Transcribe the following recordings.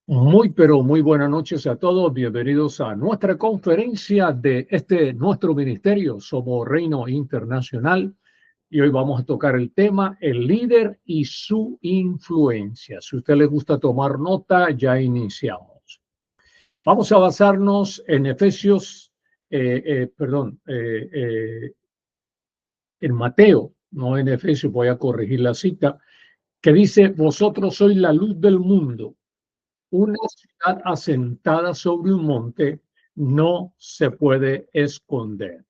Muy, pero muy buenas noches a todos. Bienvenidos a nuestra conferencia de nuestro ministerio. Somos Reino Internacional y hoy vamos a tocar el tema el líder y su influencia. Si a usted le gusta tomar nota, ya iniciamos. Vamos a basarnos en Efesios, en Mateo, no en Efesios, voy a corregir la cita, que dice, vosotros sois la luz del mundo. Una ciudad asentada sobre un monte no se puede esconder.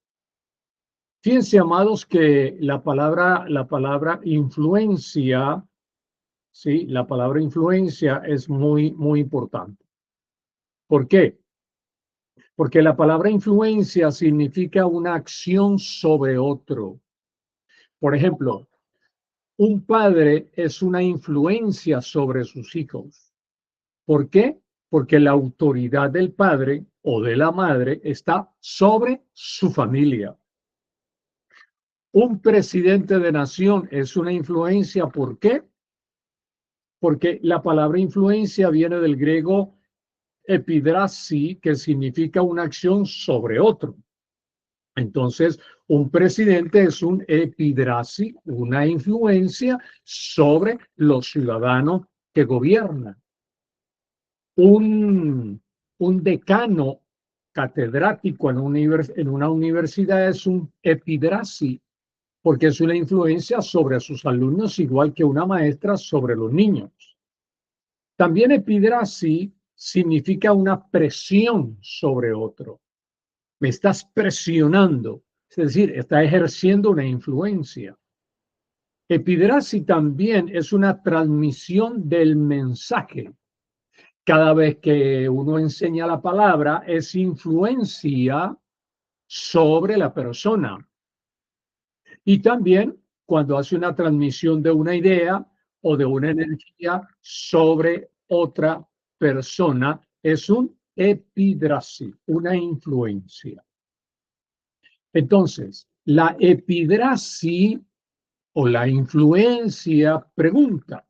Fíjense, amados, que la palabra influencia, sí, la palabra influencia es muy, muy importante. ¿Por qué? Porque la palabra influencia significa una acción sobre otro. Por ejemplo, un padre es una influencia sobre sus hijos. ¿Por qué? Porque la autoridad del padre o de la madre está sobre su familia. Un presidente de nación es una influencia. ¿Por qué? Porque la palabra influencia viene del griego epidrasi, que significa una acción sobre otro. Entonces, un presidente es un epidrasi, una influencia sobre los ciudadanos que gobiernan. Un decano catedrático en una universidad es un epidrasi, porque es una influencia sobre sus alumnos, igual que una maestra sobre los niños. También epidrasi significa una presión sobre otro. Me estás presionando, es decir, está ejerciendo una influencia. Epidrasi también es una transmisión del mensaje. Cada vez que uno enseña la palabra, es influencia sobre la persona. Y también cuando hace una transmisión de una idea o de una energía sobre otra persona, es un epidrasi, una influencia. Entonces, la epidrasi o la influencia pregunta,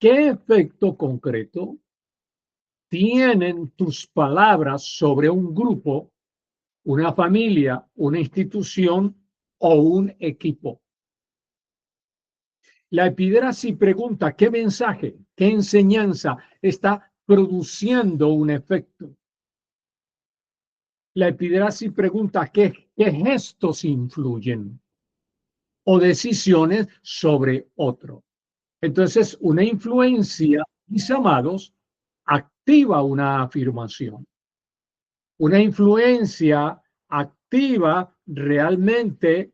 ¿qué efecto concreto tienen tus palabras sobre un grupo, una familia, una institución o un equipo? La epígrafe pregunta qué mensaje, qué enseñanza está produciendo un efecto. La epígrafe pregunta qué gestos influyen o decisiones sobre otro. Entonces, una influencia, mis amados, activa una afirmación. Una influencia activa realmente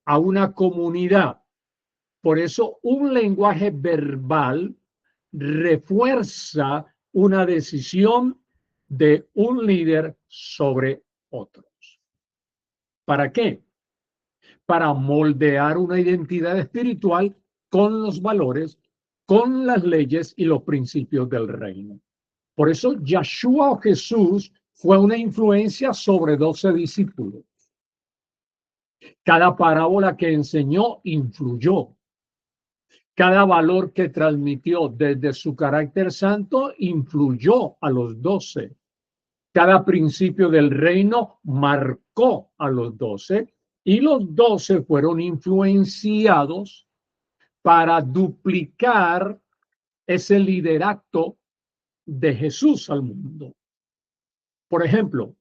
a una comunidad. Por eso un lenguaje verbal refuerza una decisión de un líder sobre otros. ¿Para qué? Para moldear una identidad espiritual con los valores, con las leyes y los principios del reino. Por eso Yeshua o Jesús fue una influencia sobre 12 discípulos. Cada parábola que enseñó influyó. Cada valor que transmitió desde su carácter santo influyó a los 12. Cada principio del reino marcó a los 12 y los 12 fueron influenciados para duplicar ese liderato de Jesús al mundo. Por ejemplo,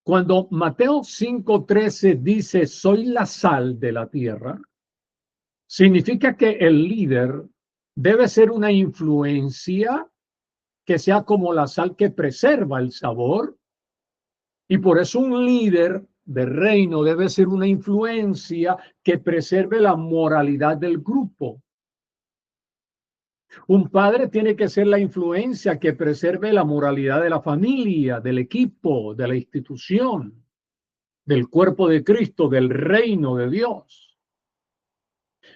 cuando Mateo 5:13 dice, soy la sal de la tierra, significa que el líder debe ser una influencia que sea como la sal que preserva el sabor, y por eso un líder de reino debe ser una influencia que preserve la moralidad del grupo. Un padre tiene que ser la influencia que preserve la moralidad de la familia, del equipo, de la institución, del cuerpo de Cristo, del reino de Dios.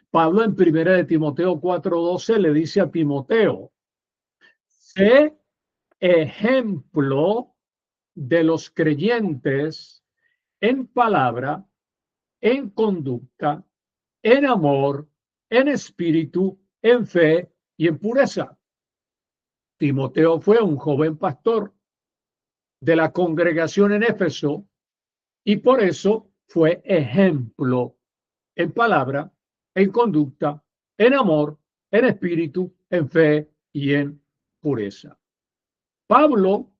Pablo en 1 de Timoteo 4:12 le dice a Timoteo, sé ejemplo de los creyentes en palabra, en conducta, en amor, en espíritu, en fe y en pureza. Timoteo fue un joven pastor de la congregación en Éfeso y por eso fue ejemplo en palabra, en conducta, en amor, en espíritu, en fe y en pureza. Pablo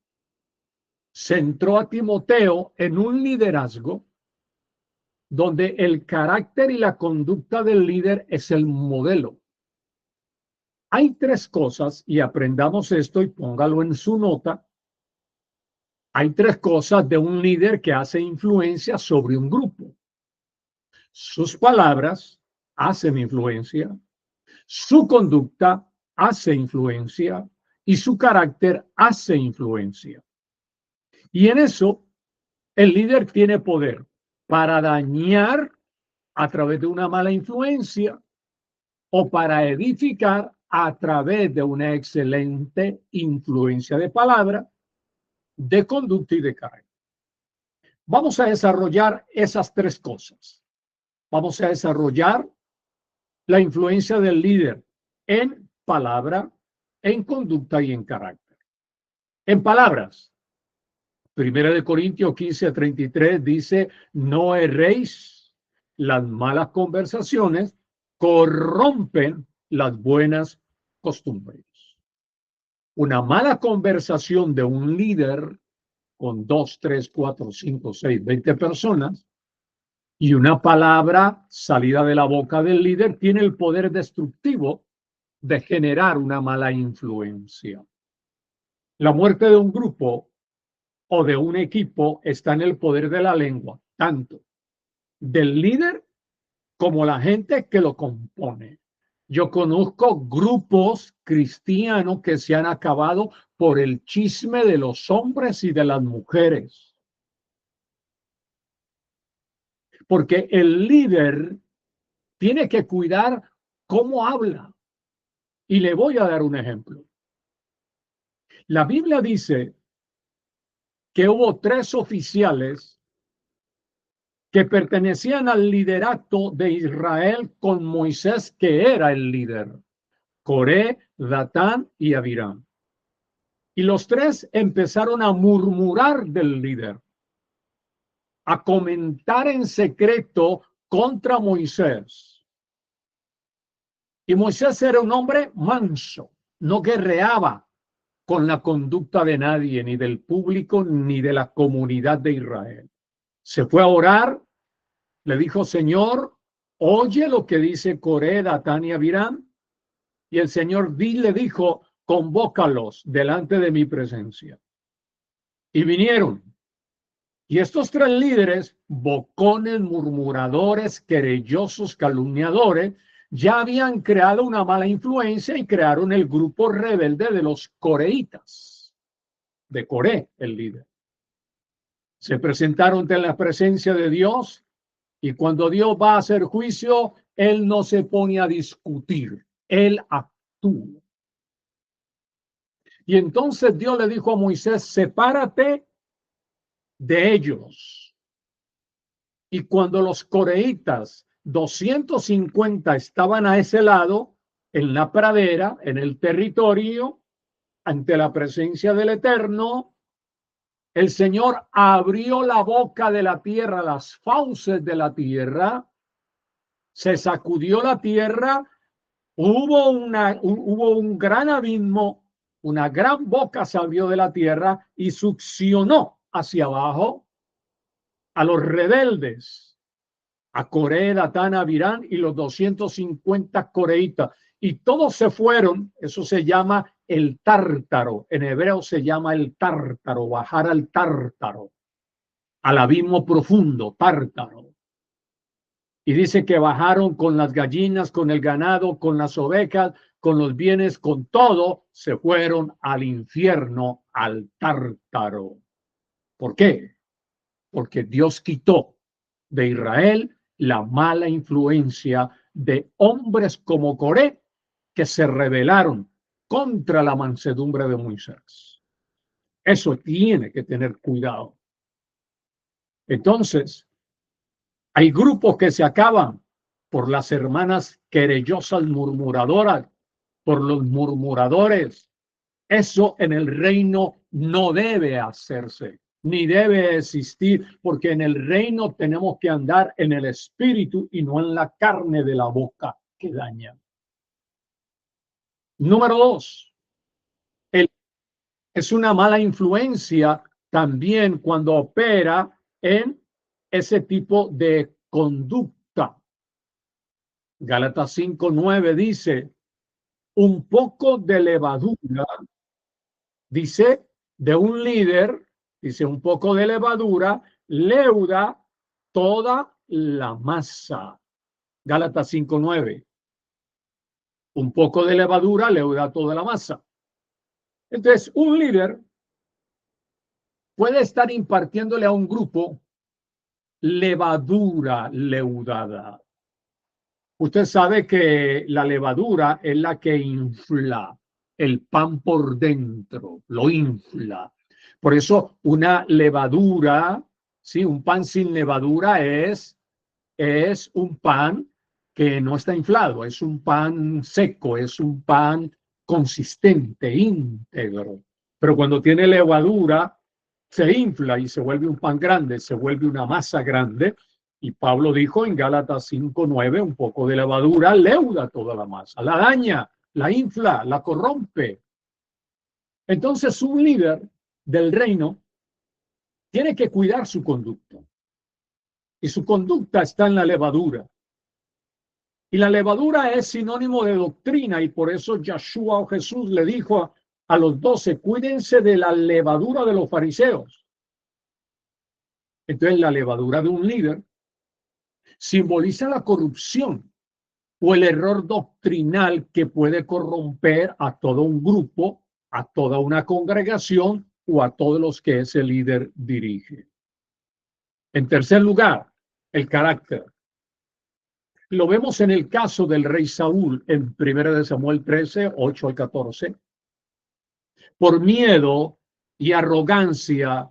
centró a Timoteo en un liderazgo donde el carácter y la conducta del líder es el modelo. Hay tres cosas, y aprendamos esto y póngalo en su nota. Hay tres cosas de un líder que hace influencia sobre un grupo. Sus palabras hacen influencia, su conducta hace influencia y su carácter hace influencia. Y en eso el líder tiene poder para dañar a través de una mala influencia o para edificar a través de una excelente influencia de palabra, de conducta y de carácter. Vamos a desarrollar esas tres cosas. Vamos a desarrollar la influencia del líder en palabra, en conducta y en carácter. En palabras, 1 Corintios 15:33 dice, no erréis, las malas conversaciones corrompen las buenas costumbres. Una mala conversación de un líder con 2, 3, 4, 5, 6, 20 personas y una palabra salida de la boca del líder tiene el poder destructivo de generar una mala influencia. La muerte de un grupo o de un equipo está en el poder de la lengua, tanto del líder como la gente que lo compone. Yo conozco grupos cristianos que se han acabado por el chisme de los hombres y de las mujeres. Porque el líder tiene que cuidar cómo habla. Y le voy a dar un ejemplo. La Biblia dice que hubo 3 oficiales que pertenecían al liderato de Israel con Moisés, que era el líder: Coré, Datán y Abiram. Y los 3 empezaron a murmurar del líder, a comentar en secreto contra Moisés. Y Moisés era un hombre manso, no guerreaba con la conducta de nadie, ni del público, ni de la comunidad de Israel. Se fue a orar, le dijo, Señor, oye lo que dice Coré, Datán y Abiram. Y el Señor le dijo, convócalos delante de mi presencia. Y vinieron. Y estos 3 líderes, bocones, murmuradores, querellosos, calumniadores, ya habían creado una mala influencia y crearon el grupo rebelde de los coreitas, de Coré, el líder. Se presentaron ante la presencia de Dios y cuando Dios va a hacer juicio, Él no se pone a discutir, Él actúa. Y entonces Dios le dijo a Moisés, sepárate de ellos. Y cuando los coreitas, 250, estaban a ese lado, en la pradera, en el territorio, ante la presencia del Eterno, el Señor abrió la boca de la tierra, las fauces de la tierra, se sacudió la tierra, hubo un gran abismo, una gran boca salió de la tierra y succionó hacia abajo a los rebeldes, a Coré, Datán, Abiram y los 250 coreitas. Y todos se fueron, eso se llama el tártaro, en hebreo se llama el tártaro, bajar al tártaro, al abismo profundo, tártaro. Y dice que bajaron con las gallinas, con el ganado, con las ovejas, con los bienes, con todo, se fueron al infierno, al tártaro. ¿Por qué? Porque Dios quitó de Israel la mala influencia de hombres como Coré que se rebelaron contra la mansedumbre de Moisés. Eso tiene que tener cuidado. Entonces, hay grupos que se acaban por las hermanas querellosas murmuradoras, por los murmuradores, Eso en el reino no debe hacerse, ni debe existir, porque en el reino tenemos que andar en el espíritu y no en la carne de la boca que daña. Número 2, es una mala influencia también cuando opera en ese tipo de conducta. Gálatas 5:9 dice, un poco de levadura, dice, de un líder, dice, un poco de levadura leuda toda la masa. Gálatas 5:9. Un poco de levadura leuda toda la masa. Entonces, un líder puede estar impartiéndole a un grupo levadura leudada. Usted sabe que la levadura es la que infla el pan por dentro, lo infla. Por eso una levadura, ¿sí? Un pan sin levadura es un pan que no está inflado, es un pan seco, es un pan consistente, íntegro. Pero cuando tiene levadura, se infla y se vuelve un pan grande, se vuelve una masa grande. Y Pablo dijo en Gálatas 5:9, un poco de levadura leuda toda la masa, la daña, la infla, la corrompe. Entonces un líder del reino tiene que cuidar su conducta. Y su conducta está en la levadura. Y la levadura es sinónimo de doctrina y por eso Yeshua o Jesús le dijo a los 12, cuídense de la levadura de los fariseos. Entonces la levadura de un líder simboliza la corrupción o el error doctrinal que puede corromper a todo un grupo, a toda una congregación o a todos los que ese líder dirige. En tercer lugar, el carácter. Lo vemos en el caso del rey Saúl en 1 Samuel 13, 8 al 14. Por miedo y arrogancia,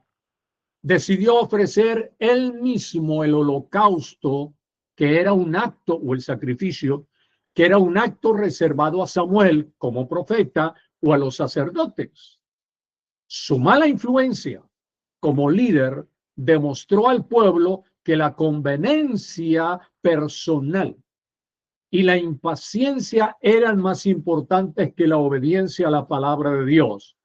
decidió ofrecer él mismo el holocausto, que era un acto, o el sacrificio, que era un acto reservado a Samuel como profeta o a los sacerdotes. Su mala influencia como líder demostró al pueblo que la conveniencia personal y la impaciencia eran más importantes que la obediencia a la palabra de Dios.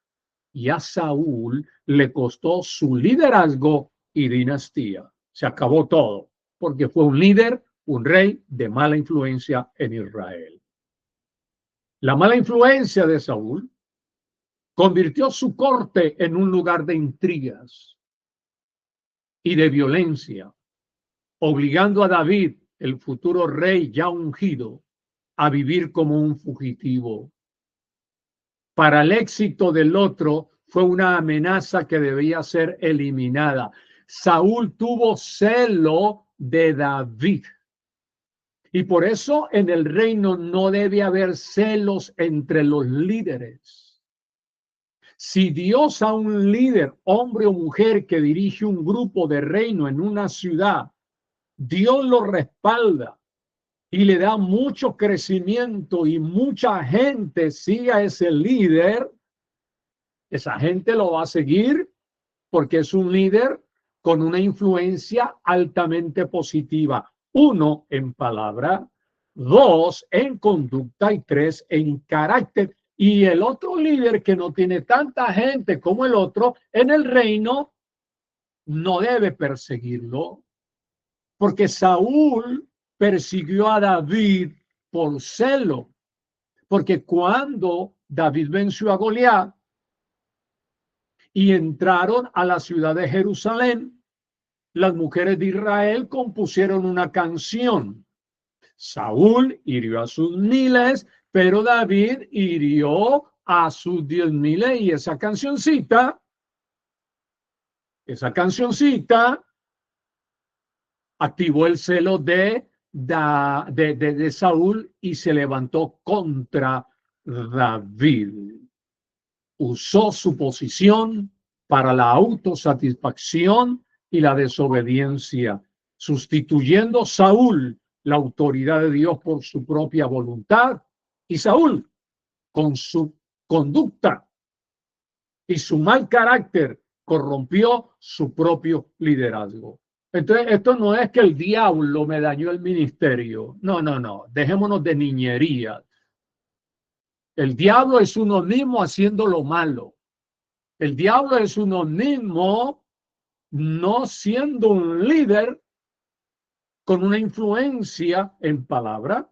Y a Saúl le costó su liderazgo y dinastía. Se acabó todo, porque fue un líder, un rey de mala influencia en Israel. La mala influencia de Saúl convirtió su corte en un lugar de intrigas y de violencia, obligando a David, el futuro rey ya ungido, a vivir como un fugitivo. Para el éxito del otro fue una amenaza que debía ser eliminada. Saúl tuvo celo de David. Y por eso en el reino no debe haber celos entre los líderes. Si Dios a un líder, hombre o mujer que dirige un grupo de reino en una ciudad, Dios lo respalda y le da mucho crecimiento y mucha gente sigue a ese líder, esa gente lo va a seguir porque es un líder con una influencia altamente positiva. 1, en palabra, 2, en conducta y 3, en carácter. Y el otro líder que no tiene tanta gente como el otro en el reino no debe perseguirlo, porque Saúl persiguió a David por celo, porque cuando David venció a Goliat y entraron a la ciudad de Jerusalén, las mujeres de Israel compusieron una canción. Saúl hirió a sus miles, pero David hirió a sus 10,000 y esa cancioncita activó el celo de Saúl y se levantó contra David. Usó su posición para la autosatisfacción y la desobediencia, sustituyendo Saúl la autoridad de Dios por su propia voluntad y Saúl con su conducta y su mal carácter corrompió su propio liderazgo. Entonces, esto no es que el diablo me dañó el ministerio. No, no, no. Dejémonos de niñería. El diablo es uno mismo haciendo lo malo. El diablo es uno mismo no siendo un líder con una influencia en palabra,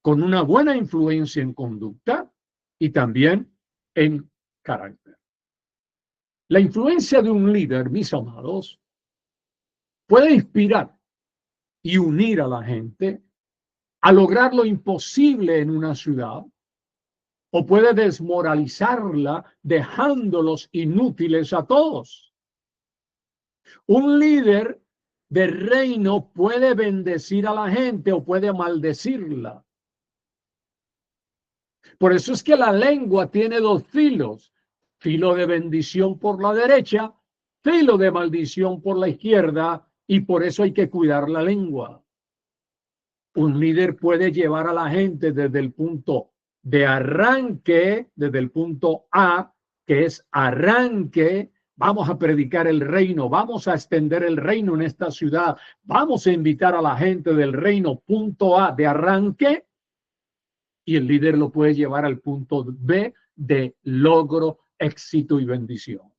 con una buena influencia en conducta y también en carácter. La influencia de un líder, mis amados, puede inspirar y unir a la gente a lograr lo imposible en una ciudad, o puede desmoralizarla dejándolos inútiles a todos. Un líder de reino puede bendecir a la gente o puede maldecirla. Por eso es que la lengua tiene dos filos: filo de bendición por la derecha, filo de maldición por la izquierda, y por eso hay que cuidar la lengua. Un líder puede llevar a la gente desde el punto de arranque, desde el punto A, que es arranque. Vamos a predicar el reino, vamos a extender el reino en esta ciudad, vamos a invitar a la gente del reino, punto A de arranque, y el líder lo puede llevar al punto B de logro, éxito y bendición.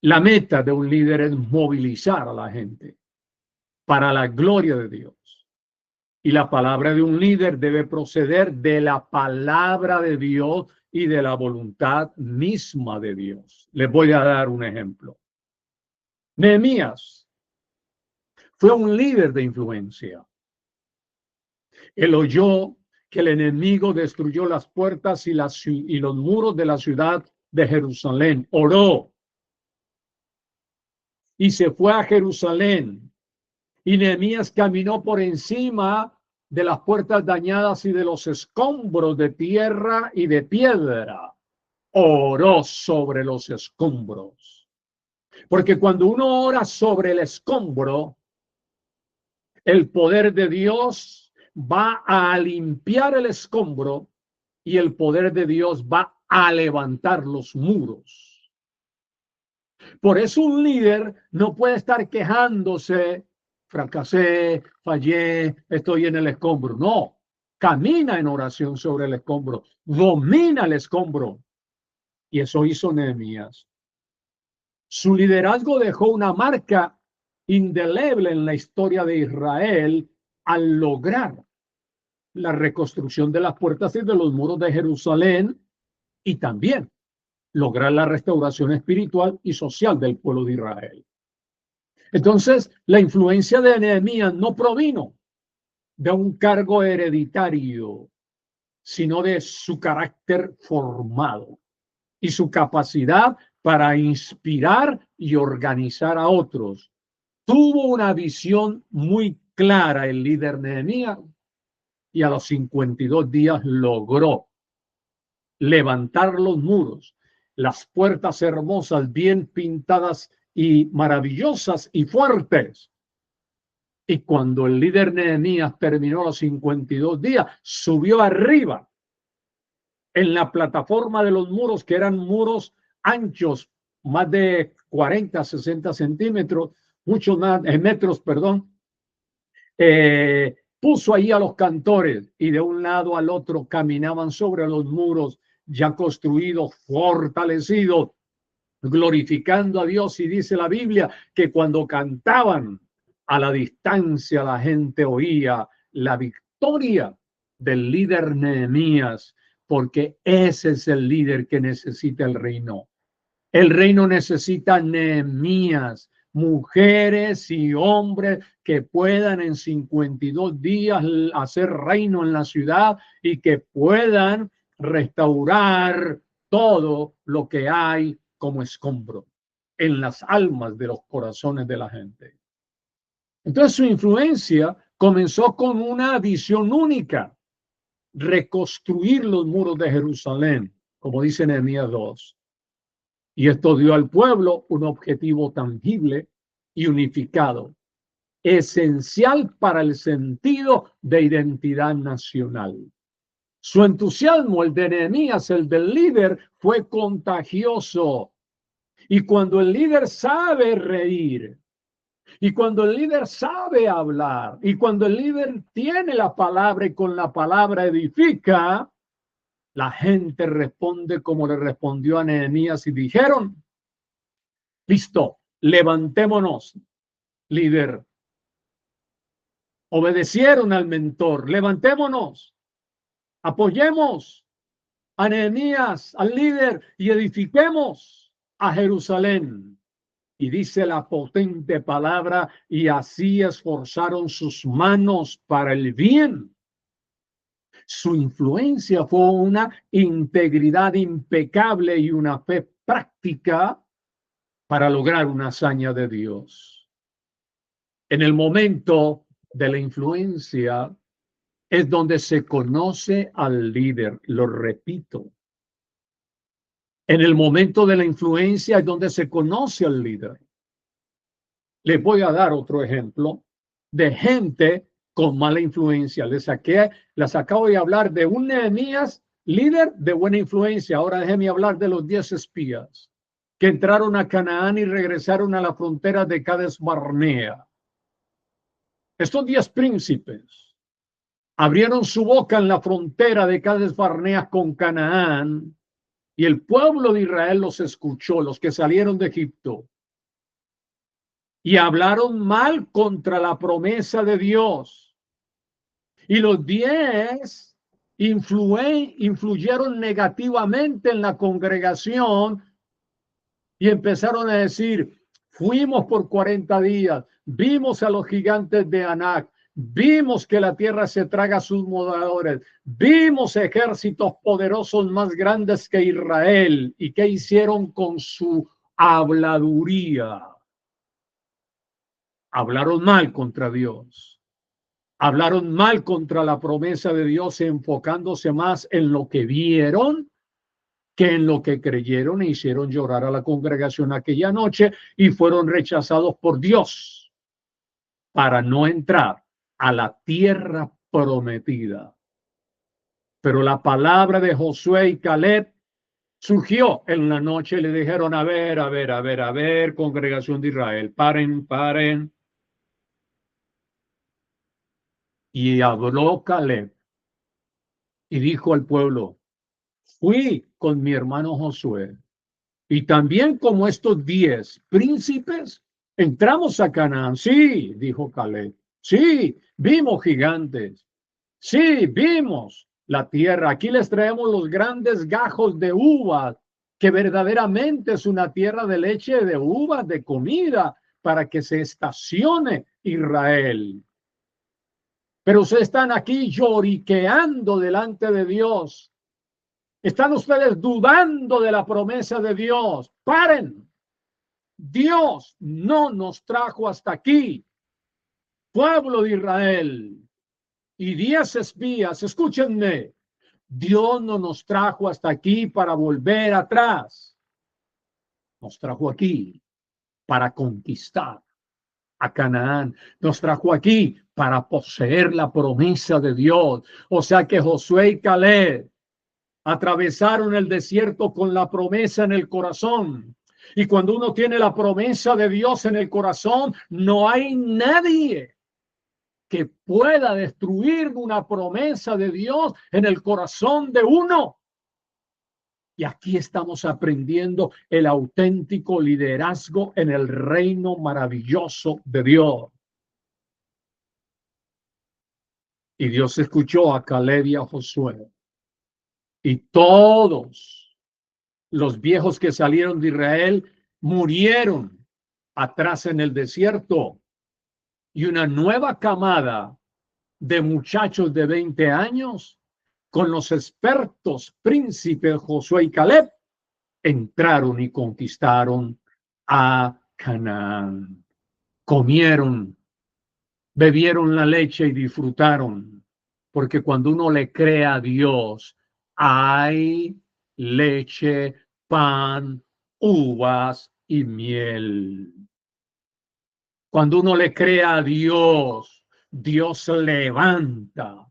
La meta de un líder es movilizar a la gente para la gloria de Dios. Y la palabra de un líder debe proceder de la palabra de Dios y de la voluntad misma de Dios. Les voy a dar un ejemplo. Nehemías fue un líder de influencia. Él oyó que el enemigo destruyó las puertas y los muros de la ciudad de Jerusalén. Oró y se fue a Jerusalén. Y Nehemías caminó por encima de las puertas dañadas y de los escombros de tierra y de piedra. Oró sobre los escombros. Porque cuando uno ora sobre el escombro, el poder de Dios va a limpiar el escombro y el poder de Dios va a levantar los muros. Por eso un líder no puede estar quejándose: fracasé, fallé, estoy en el escombro. No, camina en oración sobre el escombro, domina el escombro. Y eso hizo Nehemías. Su liderazgo dejó una marca indeleble en la historia de Israel al lograr la reconstrucción de las puertas y de los muros de Jerusalén, y también lograr la restauración espiritual y social del pueblo de Israel. Entonces, la influencia de Nehemías no provino de un cargo hereditario, sino de su carácter formado y su capacidad para inspirar y organizar a otros. Tuvo una visión muy clara el líder Nehemías, y a los 52 días logró levantar los muros, las puertas hermosas, bien pintadas y maravillosas y fuertes. Y cuando el líder Nehemías terminó los 52 días, subió arriba en la plataforma de los muros, que eran muros anchos, más de 40, 60 centímetros, muchos más, metros, perdón. Puso ahí a los cantores y de un lado al otro caminaban sobre los muros ya construidos, fortalecidos, glorificando a Dios. Y dice la Biblia que cuando cantaban, a la distancia la gente oía la victoria del líder Nehemías, porque ese es el líder que necesita el reino. El reino necesita Nehemías, mujeres y hombres que puedan en 52 días hacer reino en la ciudad y que puedan restaurar todo lo que hay como escombro en las almas de los corazones de la gente. Entonces su influencia comenzó con una visión única: reconstruir los muros de Jerusalén, como dice Nehemías 2. Y esto dio al pueblo un objetivo tangible y unificado, esencial para el sentido de identidad nacional. Su entusiasmo, el de Nehemías, el del líder, fue contagioso. Y cuando el líder sabe reír, y cuando el líder sabe hablar, y cuando el líder tiene la palabra y con la palabra edifica, la gente responde como le respondió a Nehemías y dijeron: listo, levantémonos, líder. Obedecieron al mentor, levantémonos, apoyemos a Nehemías, al líder, y edifiquemos a Jerusalén. Y dice la potente palabra, y así esforzaron sus manos para el bien. Su influencia fue una integridad impecable y una fe práctica para lograr una hazaña de Dios. En el momento de la influencia es donde se conoce al líder, lo repito. En el momento de la influencia es donde se conoce al líder. Les voy a dar otro ejemplo de gente con mala influencia. Les acabo de hablar de un Nehemías, líder de buena influencia. Ahora déjenme hablar de los 10 espías que entraron a Canaán y regresaron a la frontera de Cades Barnea. Estos 10 príncipes abrieron su boca en la frontera de Cades Barnea con Canaán, y el pueblo de Israel los escuchó, los que salieron de Egipto, y hablaron mal contra la promesa de Dios. Y los 10 influyeron negativamente en la congregación y empezaron a decir: fuimos por 40 días, vimos a los gigantes de Anac, vimos que la tierra se traga a sus moradores, vimos ejércitos poderosos más grandes que Israel. ¿Y qué hicieron con su habladuría? Hablaron mal contra Dios, hablaron mal contra la promesa de Dios, enfocándose más en lo que vieron que en lo que creyeron, e hicieron llorar a la congregación aquella noche y fueron rechazados por Dios para no entrar a la tierra prometida. Pero la palabra de Josué y Caleb surgió en la noche y le dijeron: a ver, congregación de Israel, paren. Y habló Caleb y dijo al pueblo: fui con mi hermano Josué, y también como estos 10 príncipes entramos a Canaán. Sí, dijo Caleb. Sí, vimos gigantes. Sí, vimos la tierra. Aquí les traemos los grandes gajos de uvas, que verdaderamente es una tierra de leche, de uvas, de comida, para que se estacione Israel. Pero ustedes están aquí lloriqueando delante de Dios. Están ustedes dudando de la promesa de Dios. Paren. Dios no nos trajo hasta aquí, pueblo de Israel, y 10 espías. Escúchenme. Dios no nos trajo hasta aquí para volver atrás. Nos trajo aquí para conquistar a Canaán. Nos trajo aquí para poseer la promesa de Dios. O sea que Josué y Caleb atravesaron el desierto con la promesa en el corazón. Y cuando uno tiene la promesa de Dios en el corazón, no hay nadie que pueda destruir una promesa de Dios en el corazón de uno. Y aquí estamos aprendiendo el auténtico liderazgo en el reino maravilloso de Dios. Y Dios escuchó a Caleb y a Josué. Y todos los viejos que salieron de Israel murieron atrás en el desierto. Y una nueva camada de muchachos de 20 años, con los expertos príncipes Josué y Caleb, entraron y conquistaron a Canaán. Comieron, bebieron la leche y disfrutaron, porque cuando uno le cree a Dios, hay leche, pan, uvas y miel. Cuando uno le cree a Dios, Dios se levanta.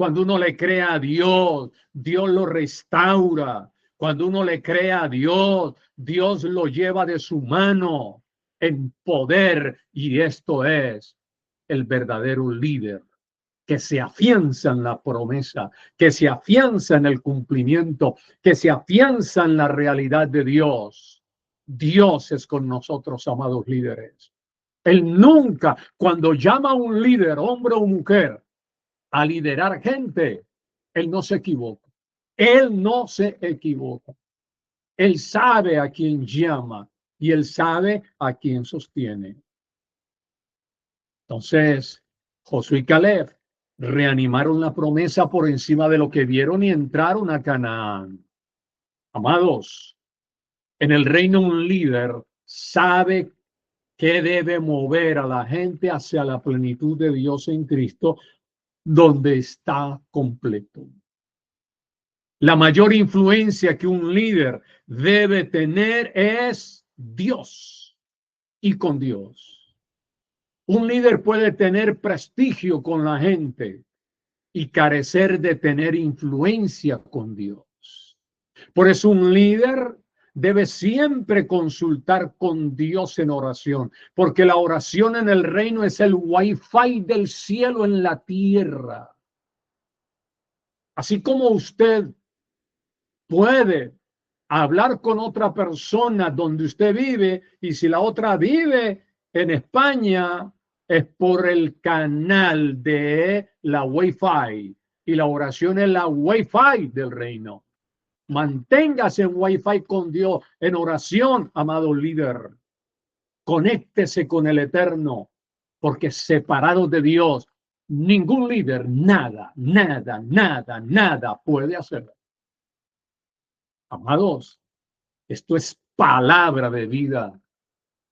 Cuando uno le cree a Dios, Dios lo restaura. Cuando uno le cree a Dios, Dios lo lleva de su mano en poder. Y esto es el verdadero líder, que se afianza en la promesa, que se afianza en el cumplimiento, que se afianza en la realidad de Dios. Dios es con nosotros, amados líderes. Él nunca, cuando llama a un líder, hombre o mujer, a liderar gente, él no se equivoca. Él no se equivoca. Él sabe a quién llama y él sabe a quién sostiene. Entonces, Josué y Caleb reanimaron la promesa por encima de lo que vieron y entraron a Canaán. Amados, en el reino un líder sabe que debe mover a la gente hacia la plenitud de Dios en Cristo, donde está completo. La mayor influencia que un líder debe tener es Dios y con Dios. Un líder puede tener prestigio con la gente y carecer de tener influencia con Dios. Por eso un líder debe siempre consultar con Dios en oración, porque la oración en el reino es el wifi del cielo en la tierra. Así como usted puede hablar con otra persona donde usted vive, y si la otra vive en España, es por el canal de la Wi-Fi, y la oración es la Wi-Fi del reino. Manténgase en Wi-Fi con Dios, en oración, amado líder. Conéctese con el Eterno, porque separado de Dios, ningún líder, nada puede hacer. Amados, esto es palabra de vida.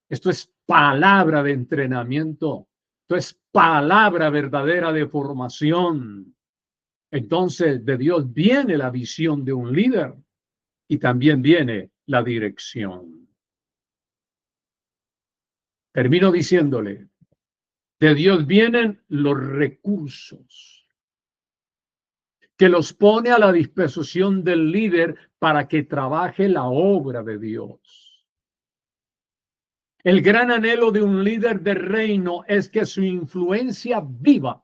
Esto es palabra de entrenamiento. Esto es palabra verdadera de formación. Entonces, de Dios viene la visión de un líder y también viene la dirección. Termino diciéndole, de Dios vienen los recursos que los pone a la disposición del líder para que trabaje la obra de Dios. El gran anhelo de un líder de reino es que su influencia viva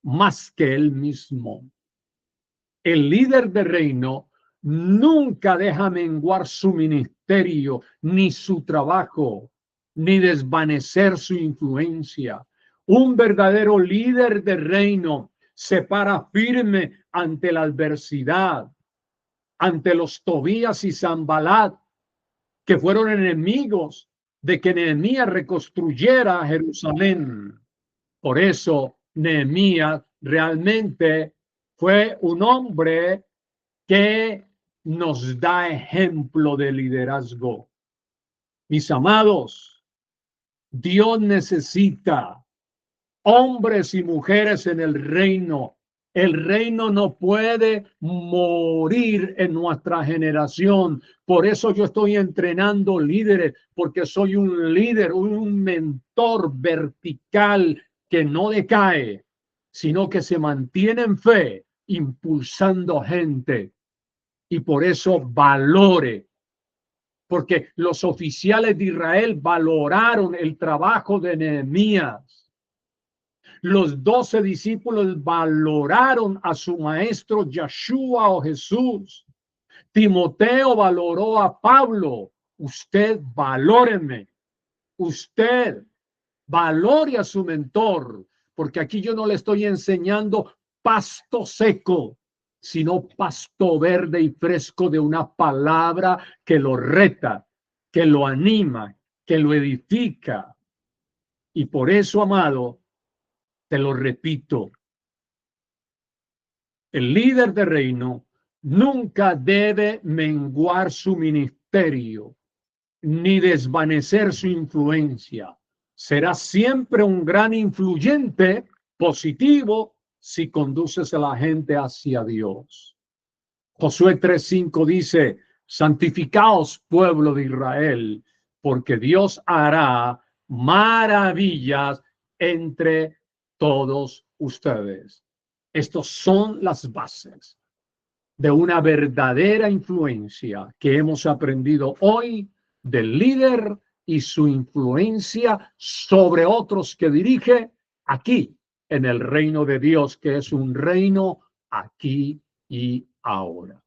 más que él mismo. El líder de reino nunca deja menguar su ministerio, ni su trabajo, ni desvanecer su influencia. Un verdadero líder de reino se para firme ante la adversidad, ante los Tobías y Sanbalat, que fueron enemigos de que Nehemías reconstruyera Jerusalén. Por eso Nehemías realmente fue un hombre que nos da ejemplo de liderazgo. Mis amados, Dios necesita hombres y mujeres en el reino. El reino no puede morir en nuestra generación. Por eso yo estoy entrenando líderes, porque soy un líder, un mentor vertical que no decae, sino que se mantiene en fe, impulsando gente. Y por eso valore, porque los oficiales de Israel valoraron el trabajo de Nehemías. Los 12 discípulos valoraron a su maestro Yeshua o Jesús. Timoteo valoró a Pablo. Usted valóreme. Usted valore a su mentor, porque aquí yo no le estoy enseñando pasto seco, sino pasto verde y fresco de una palabra que lo reta, que lo anima, que lo edifica. Y por eso, amado, te lo repito, el líder de reino nunca debe menguar su ministerio ni desvanecer su influencia. Será siempre un gran influyente positivo si conduces a la gente hacia Dios. Josué 3:5 dice, santificaos, pueblo de Israel, porque Dios hará maravillas entre todos ustedes. Estos son las bases de una verdadera influencia que hemos aprendido hoy del líder y su influencia sobre otros que dirige aquí en el reino de Dios, que es un reino aquí y ahora.